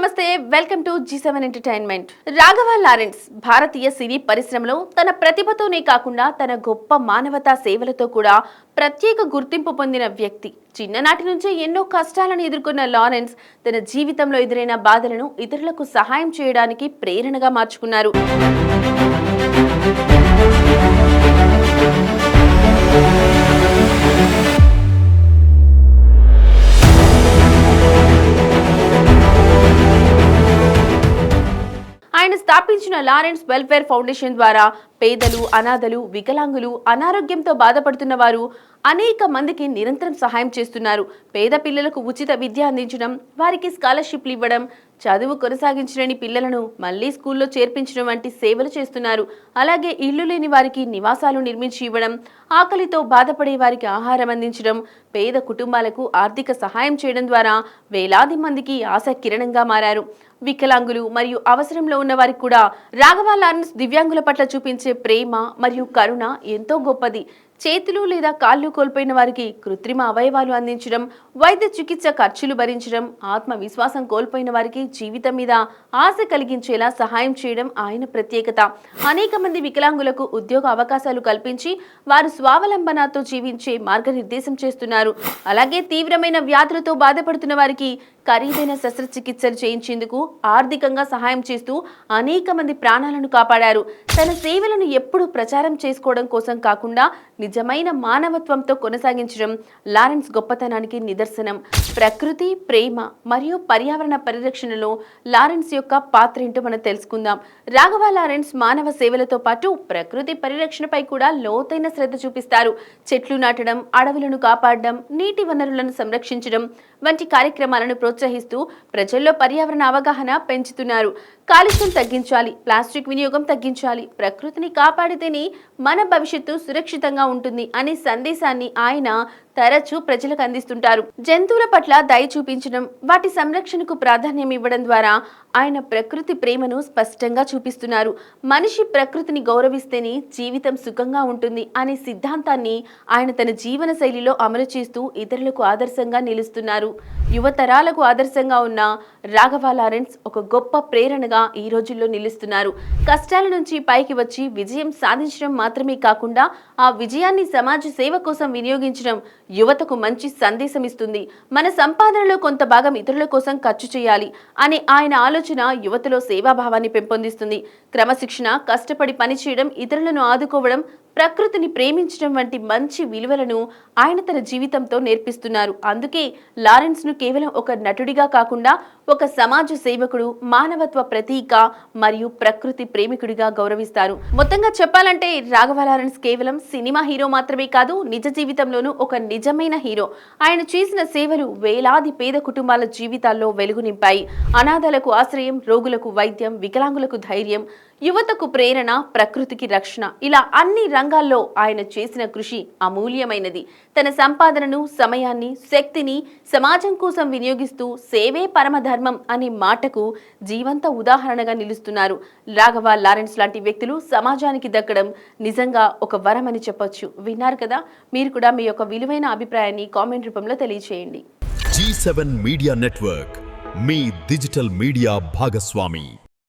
నమస్తే, welcome to G7 entertainment. Raghava Lawrence భారతీయ సినీ పరిశ్రమలో తన ప్రతిభతోనే కాకుండా తన గొప్ప మానవతా సేవలతో కూడా ప్రత్యేక గుర్తింపు పొందిన వ్యక్తి. చిన్ననాటి నుంచే ఎన్నో కష్టాలను ఎదుర్కొన్న లారెన్స్ తన జీవితంలో ఎదురైన బాధలను ఇతరులకు సహాయం చేయడానికి ప్రేరణగా మార్చుకున్నారు. ఆయన స్థాపించిన లారెన్స్ వెల్ఫేర్ ఫౌండేషన్ ద్వారా పేదలు, అనాథలు, వికలాంగులు, అనారోగ్యంతో బాధపడుతున్న వారు అనేక మందికి నిరంతరం సహాయం చేస్తున్నారు. పేద పిల్లలకు ఉచిత విద్య అందించడం, వారికి స్కాలర్షిప్లు ఇవ్వడం, చదువు కొనసాగించలేని పిల్లలను మళ్లీ స్కూల్లో చేర్పించడం వంటి సేవలు చేస్తున్నారు. అలాగే ఇల్లు లేని వారికి నివాసాలు నిర్మించి ఇవ్వడం, ఆకలితో బాధపడే వారికి ఆహారం అందించడం, పేద కుటుంబాలకు ఆర్థిక సహాయం చేయడం ద్వారా వేలాది మందికి ఆశ కిరణంగా మారారు. వికలాంగులు మరియు అవసరంలో ఉన్న వారికి కూడా రాఘవ లారెన్స్ దివ్యాంగుల పట్ల చూపించే ప్రేమ మరియు కరుణ ఎంతో గొప్పది. చేతులు లేదా కాళ్ళు కోల్పోయిన వారికి కృత్రిమ అవయవాలు అందించడం, వైద్య చికిత్స ఖర్చులు భరించడం, ఆత్మవిశ్వాసం కోల్పోయిన వారికి జీవితం మీద ఆశ కలిగించేలా సహాయం చేయడం ఆయన ప్రత్యేకత. అనేక మంది వికలాంగులకు ఉద్యోగ అవకాశాలు కల్పించి వారు స్వావలంబనతో జీవించే మార్గనిర్దేశం చేస్తున్నారు. అలాగే తీవ్రమైన వ్యాధులతో బాధపడుతున్న వారికి ఖరీదైన శస్త్రచికిత్సలు చేయించేందుకు ఆర్థికంగా సహాయం చేస్తూ అనేక మంది ప్రాణాలను కాపాడారు. తన సేవలను ఎప్పుడూ ప్రచారం చేసుకోవడం కోసం కాకుండా నిజమైన మానవత్వంతో కొనసాగించడం లారెన్స్ గొప్పతనానికి నిదర్శనం. ప్రకృతి, ప్రేమ మరియు పర్యావరణ పరిరక్షణలో లారెన్స్ యొక్క పాత్ర ఏంటో మనం తెలుసుకుందాం. రాఘవ లారెన్స్ మానవ సేవలతో పాటు ప్రకృతి పరిరక్షణపై కూడా లోతైన శ్రద్ధ చూపిస్తారు. చెట్లు నాటడం, అడవులను కాపాడడం, నీటి వనరులను సంరక్షించడం వంటి కార్యక్రమాలను ప్రోత్సహిస్తూ ప్రజల్లో పర్యావరణ అవగాహన పెంచుతున్నారు. కాలుష్యం తగ్గించాలి, ప్లాస్టిక్ వినియోగం తగ్గించాలి, ప్రకృతిని కాపాడితేనే మన భవిష్యత్తు సురక్షితంగా ఉంటుంది అనే సందేశాన్ని ఆయన తరచూ ప్రజలకు అందిస్తుంటారు. జంతువుల పట్ల దయ చూపించడం, వాటి సంరక్షణకు ప్రాధాన్యం ఇవ్వడం ద్వారా ఆయన ప్రకృతి ప్రేమను స్పష్టంగా చూపిస్తున్నారు. మనిషి ప్రకృతిని గౌరవిస్తేనే జీవితం సుఖంగా ఉంటుంది అనే సిద్ధాంతాన్ని ఆయన తన జీవన శైలిలో అమలు చేస్తూ ఇతరులకు ఆదర్శంగా నిలుస్తున్నారు. యువతరాలకు ఆదర్శంగా ఉన్న రాఘవ లారెన్స్ ఒక గొప్ప ప్రేరణగా ఈ రోజుల్లో నిలుస్తున్నారు. కష్టాల నుంచి పైకి వచ్చి విజయం సాధించడం మాత్రమే కాకుండా ఆ విజయాన్ని సమాజ సేవ కోసం వినియోగించడం యువతకు మంచి సందేశం ఇస్తుంది. మన సంపాదనలో కొంత భాగం ఇతరుల కోసం ఖర్చు చేయాలి అనే ఆయన ఆలోచన యువతలో సేవాభావాన్ని పెంపొందిస్తుంది. క్రమశిక్షణ, కష్టపడి పనిచేయడం, ఇతరులను ఆదుకోవడం, ప్రకృతిని ప్రేమించడం వంటి మంచి విలువలను ఆయన తన జీవితంతో నేర్పిస్తున్నారు. అందుకే లారెన్స్ ను కేవలం ఒక నటుడిగా కాకుండా ఒక సమాజ సేవకుడు, మానవత్వ ప్రతీక మరియు ప్రకృతి ప్రేమికుడిగా గౌరవిస్తారు. మొత్తంగా చెప్పాలంటే రాఘవ లారెన్స్ కేవలం సినిమా హీరో మాత్రమే కాదు, నిజ జీవితంలోనూ ఒక నిజమైన హీరో. ఆయన చేసిన సేవలు వేలాది పేద కుటుంబాల జీవితాల్లో వెలుగు నింపాయి. అనాథలకు ఆశ్రయం, రోగులకు వైద్యం, వికలాంగులకు ధైర్యం, యువతకు ప్రేరణ, ప్రకృతికి రక్షణ, ఇలా అన్ని రంగాల్లో ఆయన చేసిన కృషి అమూల్యమైనది. తన సంపాదనను, సమయాన్ని, శక్తిని సమాజం కోసం వినియోగిస్తూ సేవే పరమధర్మం అనే మాటకు జీవంత ఉదాహరణగా నిలుస్తున్నారు. రాఘవ లారెన్స్ లాంటి వ్యక్తులు సమాజానికి దక్కడం నిజంగా ఒక వరం అని చెప్పొచ్చు. విన్నారు కదా? మీరు కూడా మీ యొక్క విలువైన అభిప్రాయాన్ని కామెంట్ రూపంలో తెలియజేయండి. G7 మీడియా నెట్వర్క్, మీ డిజిటల్ మీడియా భాగస్వామి.